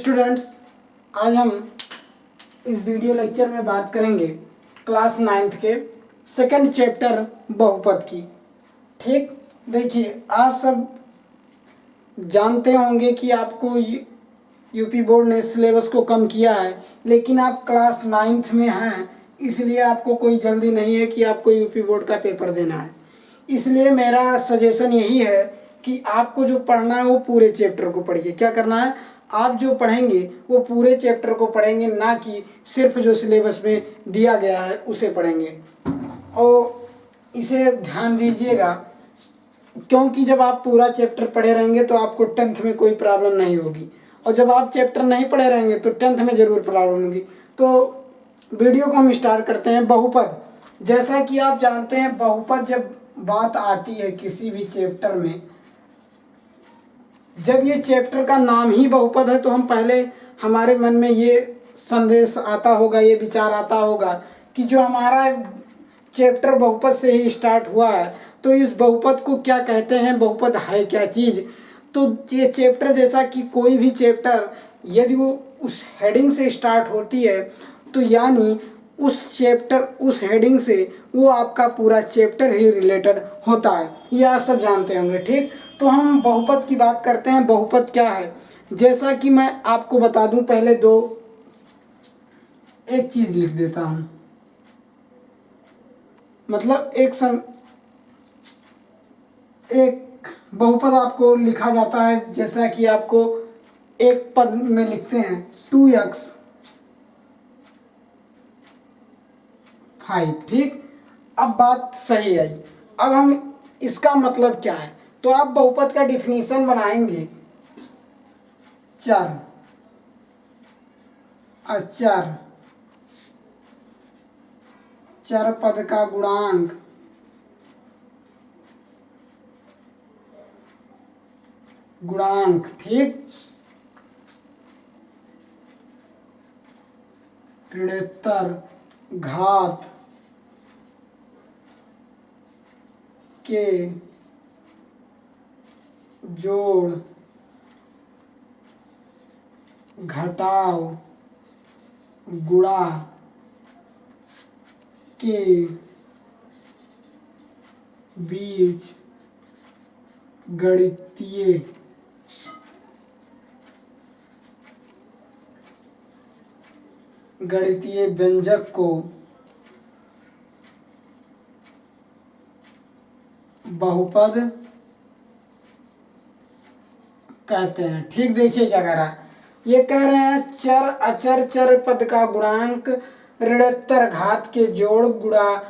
Students, आज हम इस वीडियो लेक्चर में बात करेंगे क्लास 9th के सेकंड चैप्टर बहुपद की। ठीक, देखिए आप सब जानते होंगे कि आपको यूपी बोर्ड ने सिलेबस को कम किया है, लेकिन आप क्लास 9th में हैं, इसलिए आपको कोई जल्दी नहीं है कि आपको यूपी बोर्ड का पेपर देना है। इसलिए मेरा सजेशन यही है कि आपको जो पढ़ना है वो पूरे चैप्टर को पढ़िए। क्या करना है, आप जो पढ़ेंगे वो पूरे चैप्टर को पढ़ेंगे, ना कि सिर्फ जो सिलेबस में दिया गया है उसे पढ़ेंगे। और इसे ध्यान दीजिएगा, क्योंकि जब आप पूरा चैप्टर पढ़े रहेंगे तो आपको 10th में कोई प्रॉब्लम नहीं होगी, और जब आप चैप्टर नहीं पढ़े रहेंगे तो 10th में ज़रूर प्रॉब्लम होगी। तो वीडियो को हम स्टार्ट करते हैं। बहुपद, जैसा कि आप जानते हैं, बहुपद जब बात आती है किसी भी चैप्टर में, जब ये चैप्टर का नाम ही बहुपद है तो हम पहले हमारे मन में ये संदेश आता होगा, ये विचार आता होगा कि जो हमारा चैप्टर बहुपद से ही स्टार्ट हुआ है, तो इस बहुपद को क्या कहते हैं, बहुपद है क्या चीज़। तो ये चैप्टर, जैसा कि कोई भी चैप्टर यदि वो उस हेडिंग से स्टार्ट होती है तो यानी उस चैप्टर, उस हेडिंग से वो आपका पूरा चैप्टर ही रिलेटेड होता है। ये आप सब जानते होंगे। ठीक, तो हम बहुपद की बात करते हैं। बहुपद क्या है, जैसा कि मैं आपको बता दूं, पहले एक चीज़ लिख देता हूँ, मतलब एक बहुपद आपको लिखा जाता है, जैसा कि आपको एक पद में लिखते हैं 2x 5। ठीक, अब बात सही आई। अब हम इसका मतलब क्या है, तो आप बहुपद का डिफिनीशन बनाएंगे। चर, अचर, चर पद का गुणांक, ठीक, ऋणोत्तर घात के जोड़ घटाव गुणा के बीच गणितीय व्यंजक को बहुपद कहते हैं। ठीक, देखिए क्या कह रहा है, ये कह रहे हैं चर अचर चर पद का गुणांक ऋणोत्तर घात के जोड़ गुणा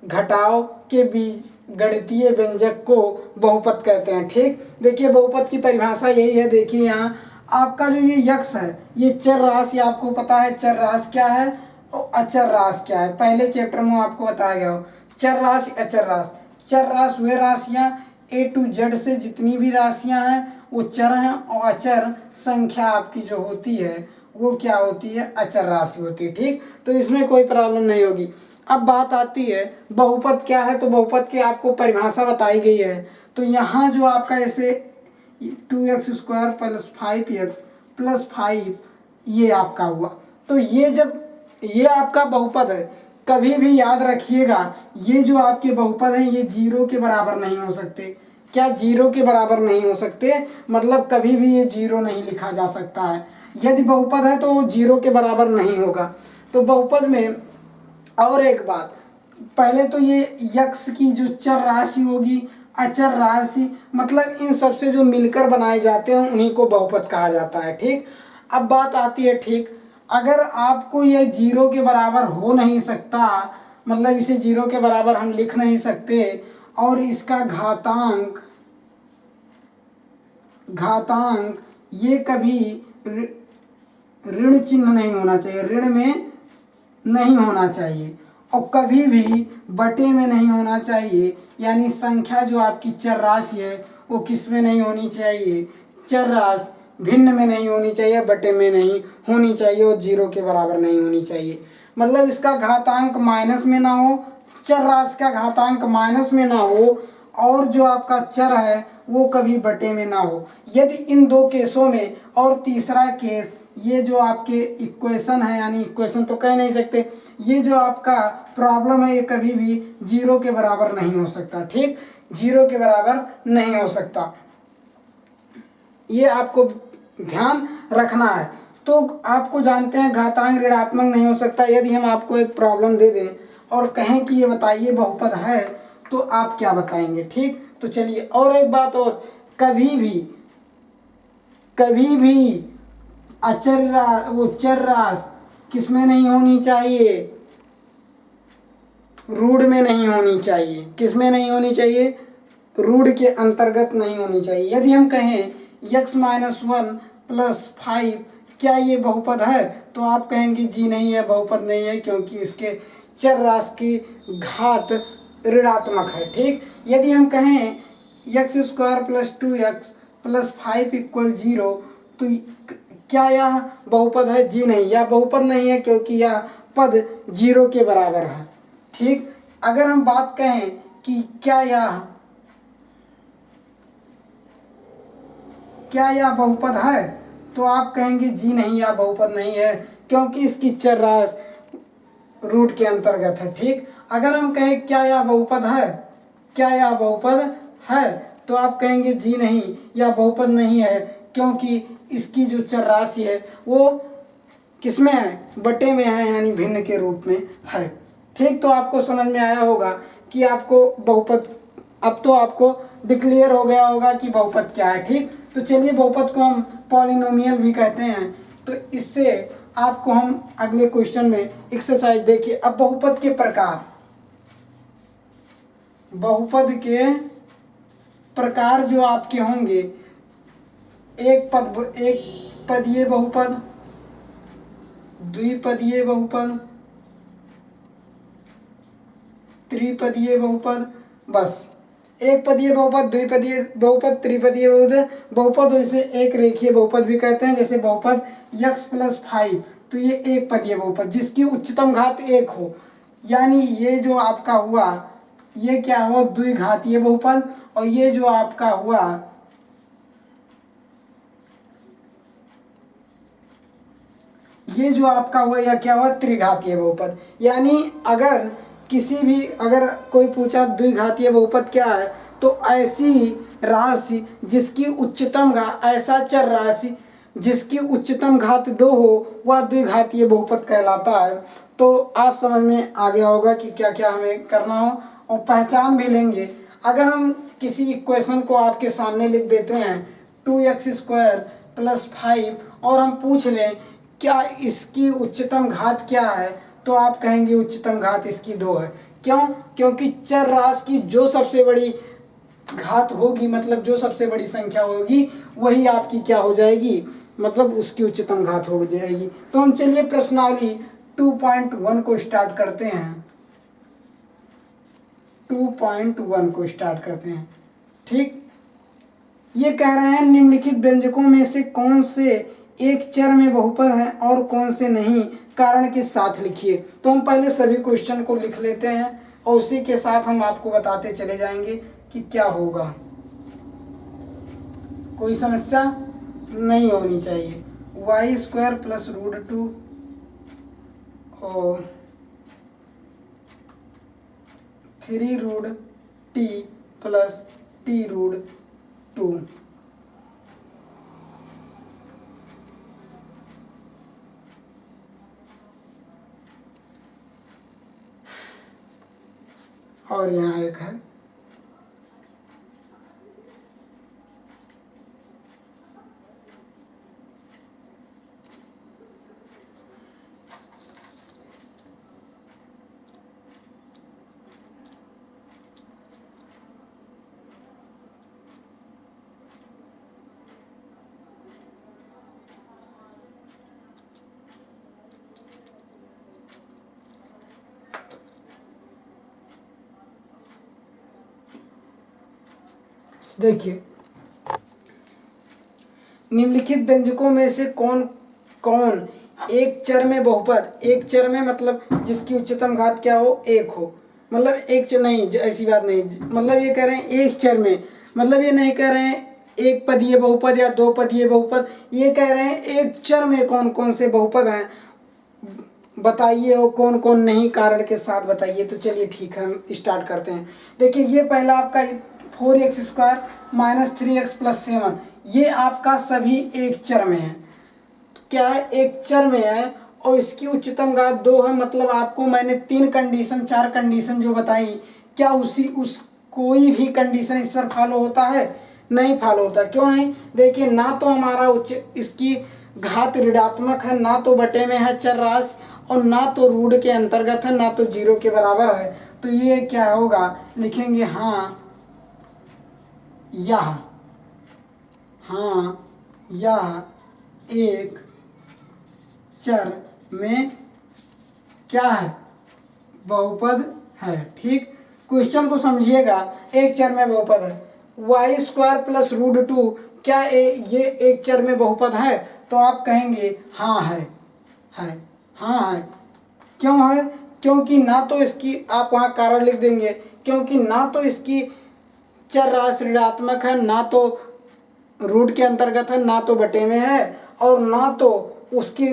घटाव के बीच गणितीय व्यंजक को बहुपद कहते हैं। ठीक, देखिए बहुपद की परिभाषा यही है। देखिए यहाँ आपका जो ये यक्ष है, ये चर राशि, आपको पता है चर राशि क्या है और अचर राशि क्या है, पहले चैप्टर में आपको बताया गया हो। चर राशि, अचर राशि। चर राशि वे राशियाँ A to Z से जितनी भी राशियाँ हैं वो चर हैं, और अचर संख्या आपकी जो होती है वो क्या होती है, अचर राशि होती है। ठीक, तो इसमें कोई प्रॉब्लम नहीं होगी। अब बात आती है बहुपद क्या है, तो बहुपद की आपको परिभाषा बताई गई है। तो यहाँ जो आपका ऐसे 2x² + 5x + 5 ये आपका हुआ, तो ये जब ये आपका बहुपद है, कभी भी याद रखिएगा ये जो आपके बहुपद हैं ये 0 के बराबर नहीं हो सकते। क्या 0 के बराबर नहीं हो सकते, मतलब कभी भी ये 0 नहीं लिखा जा सकता है। यदि बहुपद है तो वो 0 के बराबर नहीं होगा। तो बहुपद में और एक बात, पहले तो ये यक्ष की जो चर राशि होगी, अचर राशि, मतलब इन सबसे जो मिलकर बनाए जाते हैं उन्हीं को बहुपद कहा जाता है। ठीक, अब बात आती है, ठीक, अगर आपको ये 0 के बराबर हो नहीं सकता, मतलब इसे 0 के बराबर हम लिख नहीं सकते, और इसका घातांक ये कभी ऋण चिन्ह नहीं होना चाहिए, ऋण में नहीं होना चाहिए, और कभी भी बटे में नहीं होना चाहिए। यानी संख्या जो आपकी चर राशि है वो किस में नहीं होनी चाहिए, चर राशि भिन्न में नहीं होनी चाहिए, बटे में नहीं होनी चाहिए, और 0 के बराबर नहीं होनी चाहिए। मतलब इसका घातांक माइनस में ना हो, चर राशि का घातांक माइनस में ना हो, और जो आपका चर है वो कभी बटे में ना हो। यदि इन दो केसों में, और तीसरा केस ये जो आपके इक्वेशन है, यानी इक्वेशन तो कह नहीं सकते, ये जो आपका प्रॉब्लम है ये कभी भी 0 के बराबर नहीं हो सकता। ठीक, 0 के बराबर नहीं हो सकता, ये आपको ध्यान रखना है। तो आपको जानते हैं घातांक ऋणात्मक नहीं हो सकता। यदि हम आपको एक प्रॉब्लम दे दें और कहें कि ये बताइए बहुपद है, तो आप क्या बताएंगे? ठीक, तो चलिए, और एक बात और, कभी भी चर राशि किसमें नहीं होनी चाहिए? रूढ़ में नहीं होनी चाहिए। किसमें नहीं होनी चाहिए? रूढ़ के अंतर्गत नहीं होनी चाहिए। यदि हम कहें x-1 + 5 क्या ये बहुपद है, तो आप कहेंगे जी नहीं, है बहुपद नहीं है, क्योंकि इसके चर राशि की घात ऋणात्मक है। ठीक, यदि हम कहें x² + 2x + 5 = 0, तो क्या यह बहुपद है? जी नहीं, यह बहुपद नहीं है, क्योंकि यह पद 0 के बराबर है। ठीक, अगर हम बात कहें कि क्या यह बहुपद है, तो आप कहेंगे जी नहीं, यह बहुपद नहीं है, क्योंकि इसकी चर राशि रूट के अंतर्गत है। ठीक, अगर हम कहें क्या यह बहुपद है, तो आप कहेंगे जी नहीं, यह बहुपद नहीं है, क्योंकि इसकी जो चर राशि है वो किसमें है? बटे में है, यानी भिन्न के रूप में है। ठीक, तो आपको समझ में आया होगा कि आपको बहुपद, अब तो आपको डिक्लेयर हो गया होगा कि बहुपद क्या है। ठीक, तो चलिए, बहुपद को हम पॉलिनोमियल भी कहते हैं। तो इससे आपको हम अगले क्वेश्चन में एक्सरसाइज देखिए। अब बहुपद के प्रकार जो आपके होंगे, एक पदीय बहुपद, द्विपदीय बहुपद, त्रिपदीय बहुपद, बस एक पदीय बहुपद, द्विपदीय बहुपद, त्रिपदीय बहुपद, इसे एक रेखीय बहुपद भी कहते हैं। जैसे बहुपद x + 5, तो ये एक पदीय बहुपद जिसकी उच्चतम घात 1 हो, यानी ये जो आपका हुआ, ये क्या हुआ? द्विघातीय बहुपद। और ये जो आपका हुआ, यह क्या हुआ? त्रिघातीय बहुपद। यानी अगर कोई पूछा द्विघातीय बहुपद क्या है, तो ऐसी राशि जिसकी उच्चतम घात, ऐसा चर राशि जिसकी उच्चतम घात 2 हो, वह द्विघातीय बहुपद कहलाता है। तो आप समझ में आ गया होगा कि क्या क्या हमें करना हो, और पहचान भी लेंगे। अगर हम किसी इक्वेशन को आपके सामने लिख देते हैं 2x² + 5, और हम पूछ लें क्या इसकी उच्चतम घात क्या है, तो आप कहेंगे उच्चतम घात इसकी 2 है। क्यों? क्योंकि चर राशि की जो सबसे बड़ी घात होगी, मतलब जो सबसे बड़ी संख्या होगी, वही आपकी क्या हो जाएगी? मतलब उसकी उच्चतम घात हो जाएगी। तो हम चलिए प्रश्नावली 2.1 को स्टार्ट करते हैं। 2.1 को स्टार्ट करते हैं। ठीक, ये कह रहे हैं निम्नलिखित व्यंजकों में से कौन से एक चर में बहुपद है और कौन से नहीं, कारण के साथ लिखिए। तो हम पहले सभी क्वेश्चन को लिख लेते हैं, और उसी के साथ हम आपको बताते चले जाएंगे कि क्या होगा। कोई समस्या नहीं होनी चाहिए। y² + √2 और 3√t + t√2। और यहाँ एक है देखिए, निम्नलिखित व्यंजकों में से कौन कौन एक चर में बहुपद, एक चर में मतलब जिसकी उच्चतम घात क्या हो? 1 हो। मतलब एक चर नहीं, ऐसी बात नहीं, मतलब ये कह रहे हैं एक चर में, मतलब ये नहीं कह रहे हैं एक पदीय बहुपद या दो पदीय बहुपद। ये कह रहे हैं एक चर में कौन कौन से बहुपद हैं बताइए और कौन कौन नहीं कारण के साथ बताइए। तो चलिए ठीक है, हम स्टार्ट करते हैं। देखिए ये पहला आपका 4x² माइनस 3x प्लस 7, ये आपका सभी एक चर में है। क्या है, एक चर में है और इसकी उच्चतम घात 2 है। मतलब आपको मैंने 3 कंडीशन 4 कंडीशन जो बताई, क्या उस कोई भी कंडीशन इस पर फॉलो होता है? नहीं फॉलो होता। क्यों नहीं? देखिए ना तो हमारा इसकी घात ऋणात्मक है, ना तो बटे में है चर राशि, और ना तो रूट के अंतर्गत है, ना तो 0 के बराबर है। तो ये क्या होगा, लिखेंगे हाँ यह एक चर में क्या है, बहुपद है। ठीक, क्वेश्चन को समझिएगा। एक चर में बहुपद है, y² प्लस √2, क्या ये एक चर में बहुपद है? तो आप कहेंगे हाँ है। हाँ है। क्यों है? क्योंकि ना तो इसकी, आप वहाँ कारण लिख देंगे, क्योंकि ना तो इसकी चर राशि ऋणात्मक है, ना तो रूट के अंतर्गत है, ना तो बटे में है, और ना तो उसकी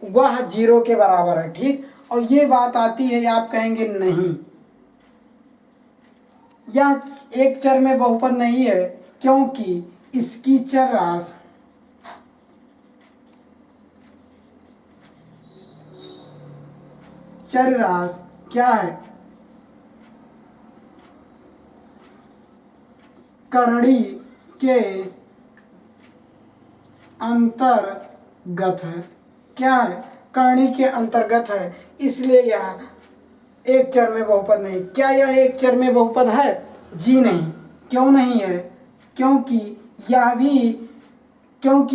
वह 0 के बराबर है। ठीक, और ये बात आती है, आप कहेंगे नहीं, यह एक चर में बहुपद नहीं है, क्योंकि इसकी चर राशि क्या है, करड़ी के अंतर्गत है। क्या है? करणी के अंतर्गत है, इसलिए यह एक चर में बहुपद नहीं। क्या यह एक चर में बहुपद है? जी नहीं। क्यों नहीं है? क्योंकि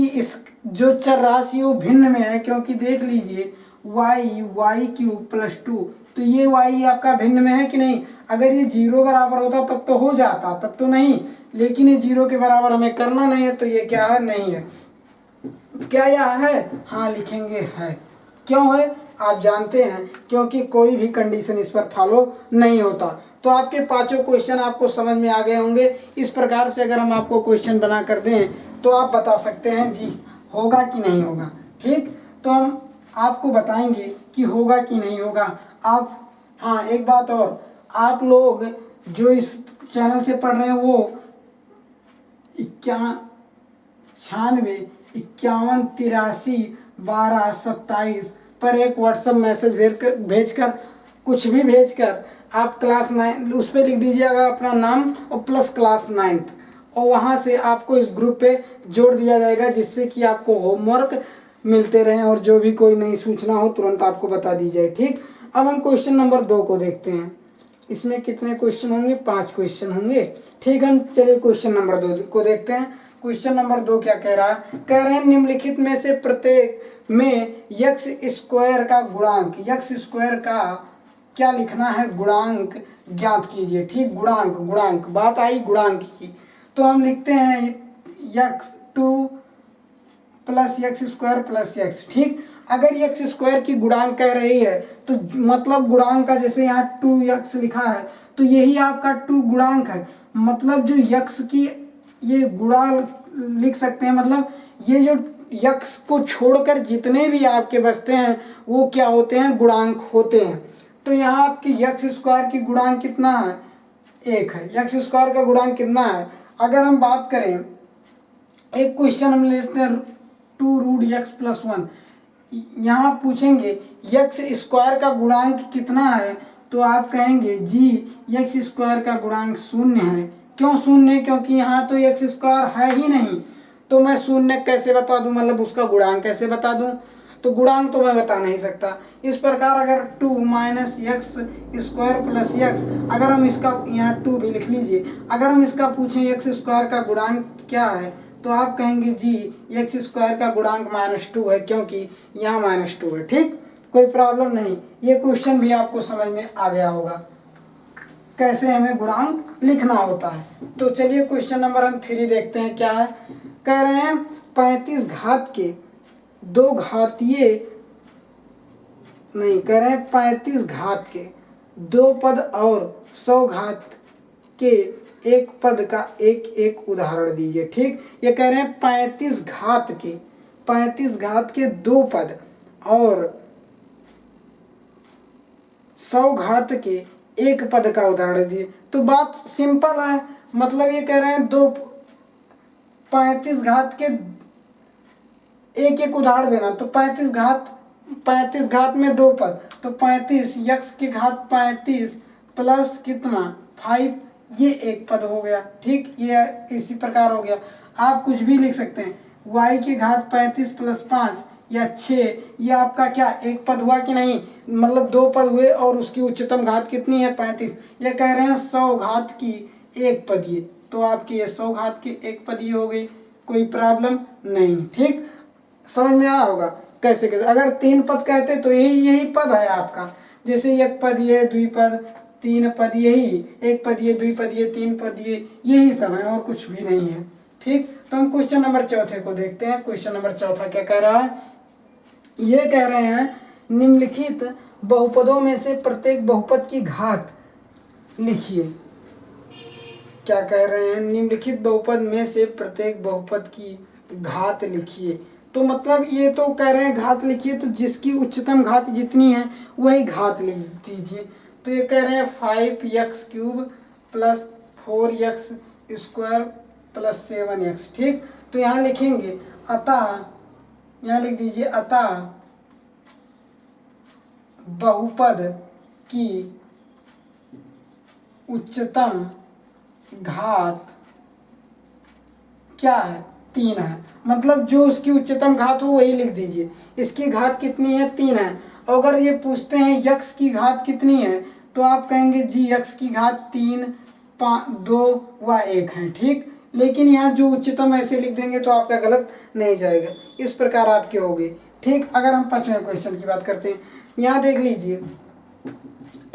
इस जो चर राशि वो भिन्न में है। क्योंकि देख लीजिए y³ प्लस 2, तो ये y आपका भिन्न में है कि नहीं? अगर ये 0 बराबर होता तब तो हो जाता, तब तो नहीं, लेकिन ये 0 के बराबर हमें करना नहीं है, तो ये क्या है, नहीं है। क्या यह है? हाँ लिखेंगे है। क्यों है? आप जानते हैं, क्योंकि कोई भी कंडीशन इस पर फॉलो नहीं होता। तो आपके पांचों क्वेश्चन आपको समझ में आ गए होंगे। इस प्रकार से अगर हम आपको क्वेश्चन बना कर दें तो आप बता सकते हैं जी होगा कि नहीं होगा। ठीक, तो हम आपको बताएंगे कि होगा कि नहीं होगा। आप, हाँ एक बात और, आप लोग जो इस चैनल से पढ़ रहे हैं वो 96 51 83 12 27 पर एक व्हाट्सएप मैसेज भेजकर कुछ भी भेजकर आप क्लास 9 उस पर लिख दीजिएगा अपना नाम और प्लस क्लास 9th, और वहाँ से आपको इस ग्रुप पे जोड़ दिया जाएगा, जिससे कि आपको होमवर्क मिलते रहें और जो भी कोई नई सूचना हो तुरंत आपको बता दी जाए। ठीक, अब हम क्वेश्चन नंबर 2 को देखते हैं। इसमें कितने क्वेश्चन होंगे? 5 क्वेश्चन होंगे। ठीक है, हम चलिए क्वेश्चन नंबर 2 को देखते हैं। क्वेश्चन नंबर 2 क्या कह रहा है? कह रहे हैं निम्नलिखित में से प्रत्येक में x² का गुणांक, x² का क्या लिखना है, गुणांक ज्ञात कीजिए। ठीक, गुणांक बात आई गुणांक की, तो हम लिखते हैं x2 plus x² plus x। ठीक, अगर x² की गुणांक कह रही है तो मतलब गुणांक का, जैसे यहाँ 2x लिखा है तो यही आपका 2 गुणांक है। मतलब जो x की ये गुणा लिख सकते हैं, मतलब ये जो x को छोड़कर जितने भी आपके बचते हैं वो क्या होते हैं, गुणांक होते हैं। तो यहाँ आपकी x² की गुणांक कितना है, 1 है। x² का गुणांक कितना है? अगर हम बात करें, एक क्वेश्चन हम लेते हैं 2√x प्लस 1, यहाँ पूछेंगे x² का गुणांक कितना है, तो आप कहेंगे जी x² का गुणांक 0 है। क्यों 0 है? क्योंकि यहाँ तो x² है ही नहीं, तो मैं 0 कैसे बता दूं, मतलब उसका गुणांक कैसे बता दूं? तो गुणांक तो मैं बता नहीं सकता। इस प्रकार अगर 2 माइनस x² प्लस x, अगर हम इसका यहाँ 2 भी लिख लीजिए, अगर हम इसका पूछें x² का गुणांक क्या है, तो आप कहेंगे जी x² का गुणांक -2 है, क्योंकि यहाँ -2 है। ठीक, कोई प्रॉब्लम नहीं, ये क्वेश्चन भी आपको समझ में आ गया होगा कैसे हमें गुणांक लिखना होता है। तो चलिए क्वेश्चन नंबर हम 3 देखते हैं क्या है। कह रहे हैं 35 घात के 2 घातीय, नहीं कह रहे हैं 35 घात के 2 पद और 100 घात के एक पद का एक एक उदाहरण दीजिए। ठीक, ये कह रहे हैं 35 घात के 2 पद और 100 घात के 1 पद का उदाहरण दीजिए। तो बात सिंपल है, मतलब ये कह रहे हैं 35 घात के एक एक उदाहरण देना। तो 35 घात में 2 पद, तो 35 यक्स की घात 35 प्लस कितना 5, ये एक पद हो गया। ठीक, ये इसी प्रकार हो गया। आप कुछ भी लिख सकते हैं, y की घात 35 प्लस 5 या 6, ये आपका क्या एक पद हुआ कि नहीं, मतलब 2 पद हुए और उसकी उच्चतम घात कितनी है 35। ये कह रहे हैं 100 घात की 1 पदीय, तो आपकी ये 100 घात की 1 पदीय हो गई, कोई प्रॉब्लम नहीं। ठीक, समझ में आया होगा कैसे कैसे। अगर 3 पद कहते तो यही पद है आपका, जैसे 1 पदीय, 2 पद, 3 पद, यही 1 पदीय, 2 पदीय, 3 पदीय, यही सब है और कुछ भी नहीं है। ठीक, तो हम क्वेश्चन नंबर 4 को देखते हैं। क्वेश्चन नंबर 4 क्या कह रहा है, ये कह रहे हैं निम्नलिखित बहुपदों में से प्रत्येक बहुपद की घात लिखिए। क्या कह रहे हैं, निम्नलिखित बहुपद में से प्रत्येक बहुपद की घात लिखिए। तो मतलब ये तो कह रहे हैं घात लिखिए, तो जिसकी उच्चतम घात जितनी है वही घात लिख दीजिए। तो ये कह रहे हैं 5x³ plus 4x² plus 7x। ठीक, तो यहाँ लिखेंगे अतः, यहाँ लिख दीजिए अतः बहुपद की उच्चतम घात क्या है, 3 है। मतलब जो उसकी उच्चतम घात हो वही लिख दीजिए। इसकी घात कितनी है, 3 है। अगर ये पूछते हैं यक्स की घात कितनी है, तो आप कहेंगे जी यक्स की घात 3, 5, 2 व 1 है। ठीक, लेकिन यहाँ जो उच्चतम ऐसे लिख देंगे तो आपका गलत नहीं जाएगा। इस प्रकार आपके हो गए। ठीक, अगर हम 5वें क्वेश्चन की बात करते हैं, यहाँ देख लीजिए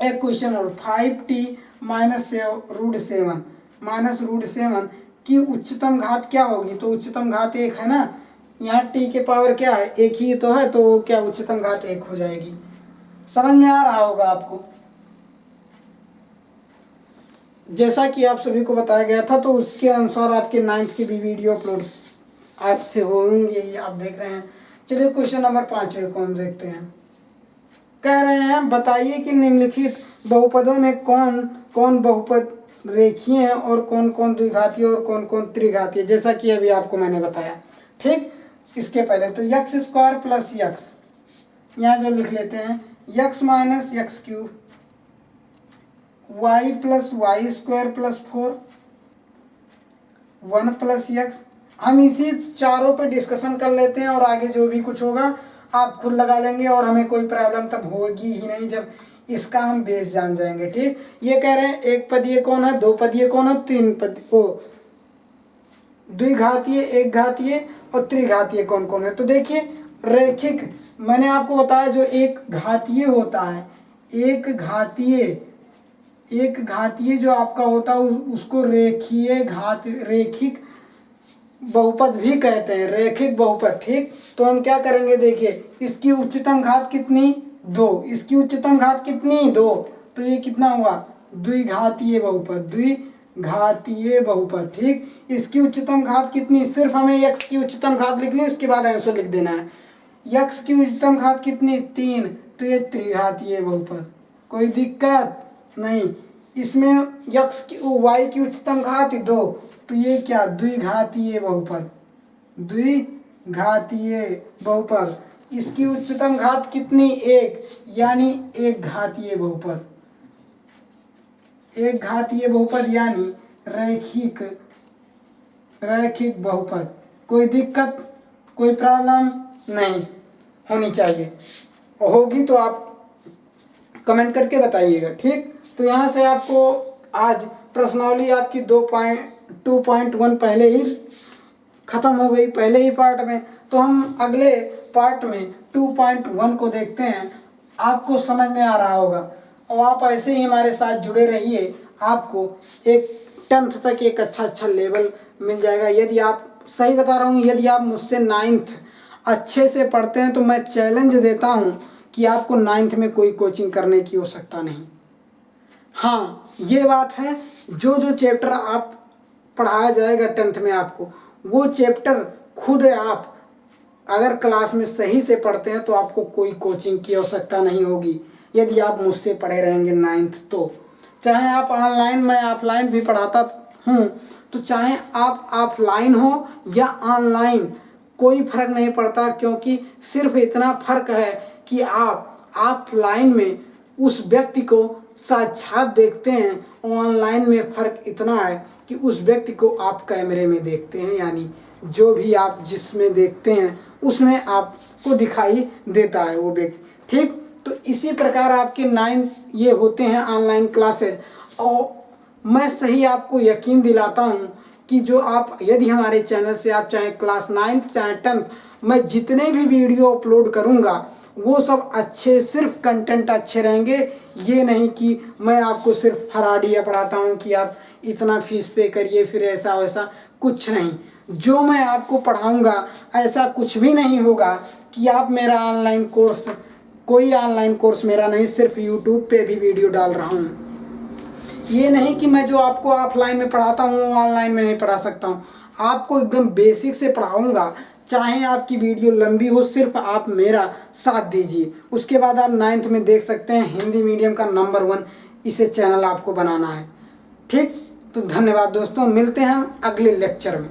एक क्वेश्चन और 5t माइनस रूट 7 की उच्चतम घात क्या होगी। तो उच्चतम घात 1 है ना, यहाँ t के पावर क्या है, 1 ही तो है, तो क्या उच्चतम घात 1 हो जाएगी। समझ में आ रहा होगा आपको। जैसा कि आप सभी को बताया गया था, तो उसके अनुसार आपके 9th की भी वीडियो अपलोड आज से होंगे, आप देख रहे हैं। चलिए क्वेश्चन नंबर 5 को हम देखते हैं। कह रहे हैं बताइए कि निम्नलिखित बहुपदों में कौन कौन बहुपद रेखीय है और कौन कौन द्विघातीय और कौन कौन त्रिघातीय, जैसा कि अभी आपको मैंने बताया। ठीक, इसके पहले तो x² प्लस यक्स, यहाँ जो लिख लेते हैं x minus x³ y plus y² plus 4 1 plus x. हम इसी चारों पे डिस्कशन कर लेते हैं और आगे जो भी कुछ होगा आप खुद लगा लेंगे और हमें कोई प्रॉब्लम तब होगी ही नहीं जब इसका हम बेस जान जाएंगे। ठीक, ये कह रहे हैं 1 पदीय कौन है, 2 पदीय कौन है, 3 पदीय, द्विघातीय, 1 घातीय और त्रिघातीय कौन कौन है। तो देखिए रैखिक, मैंने आपको बताया जो 1 घातीय होता है, 1 घातीय जो आपका होता है उसको रैखिक बहुपद भी कहते हैं, रैखिक बहुपद। ठीक, तो हम क्या करेंगे, देखिए इसकी उच्चतम घात कितनी, 2, इसकी उच्चतम घात कितनी, 2, तो ये कितना हुआ, द्विघातीय बहुपद। ठीक, इसकी उच्चतम घात कितनी, सिर्फ हमें x की उच्चतम घात लिखनी है, उसके बाद आंसर लिख देना है। x की उच्चतम घात कितनी, 3, तो ये त्रिघातीय बहुपद, कोई दिक्कत नहीं। इसमें y की उच्चतम घात 2, तो ये क्या, द्विघातीय बहुपद। इसकी उच्चतम घात कितनी, 1, यानी 1 घातीय बहुपद यानी रैखिक बहुपद। कोई दिक्कत, कोई प्रॉब्लम नहीं होनी चाहिए, होगी तो आप कमेंट करके बताइएगा। ठीक, तो यहाँ से आपको आज प्रश्नावली आपकी 2.1 पहले ही ख़त्म हो गई, पहले ही पार्ट में। तो हम अगले पार्ट में 2.1 को देखते हैं, आपको समझ में आ रहा होगा और आप ऐसे ही हमारे साथ जुड़े रहिए। आपको एक 10th तक एक अच्छा लेवल मिल जाएगा। यदि आप, सही बता रहा हूँ, यदि आप मुझसे 9th अच्छे से पढ़ते हैं तो मैं चैलेंज देता हूँ कि आपको 9th में कोई कोचिंग करने की आवश्यकता नहीं। हाँ, ये बात है, जो जो चैप्टर आप पढ़ाया जाएगा 10th में आपको, वो चैप्टर खुद आप अगर क्लास में सही से पढ़ते हैं तो आपको कोई कोचिंग की आवश्यकता नहीं होगी। यदि आप मुझसे पढ़े रहेंगे 9th तो चाहे आप ऑनलाइन, मैं ऑफलाइन भी पढ़ाता हूँ, तो चाहे आप ऑफलाइन हो या ऑनलाइन कोई फ़र्क नहीं पड़ता, क्योंकि सिर्फ इतना फ़र्क है कि आप ऑफलाइन में उस व्यक्ति को साक्षात देखते हैं, ऑनलाइन में फ़र्क इतना है कि उस व्यक्ति को आप कैमरे में देखते हैं, यानी जो भी आप जिसमें देखते हैं उसमें आपको दिखाई देता है वो व्यक्ति। ठीक, तो इसी प्रकार आपके 9 ये होते हैं ऑनलाइन क्लासेज। और मैं सही आपको यकीन दिलाता हूँ कि जो आप यदि हमारे चैनल से आप चाहे क्लास 9th चाहे 10th, मैं जितने भी वीडियो अपलोड करूँगा वो सब अच्छे, सिर्फ कंटेंट अच्छे रहेंगे। ये नहीं कि मैं आपको सिर्फ फराडिया पढ़ाता हूँ कि आप इतना फीस पे करिए फिर ऐसा वैसा, कुछ नहीं। जो मैं आपको पढ़ाऊँगा ऐसा कुछ भी नहीं होगा कि आप मेरा ऑनलाइन कोर्स, कोई ऑनलाइन कोर्स मेरा नहीं, सिर्फ यूट्यूब पे भी वीडियो डाल रहा हूँ। ये नहीं कि मैं जो आपको ऑफलाइन में पढ़ाता हूँ ऑनलाइन में नहीं पढ़ा सकता हूँ, आपको एकदम बेसिक से पढ़ाऊँगा। चाहे आपकी वीडियो लंबी हो, सिर्फ आप मेरा साथ दीजिए। उसके बाद आप 9th में देख सकते हैं हिंदी मीडियम का नंबर 1 इसे चैनल आपको बनाना है। ठीक, तो धन्यवाद दोस्तों, मिलते हैं हम अगले लेक्चर में।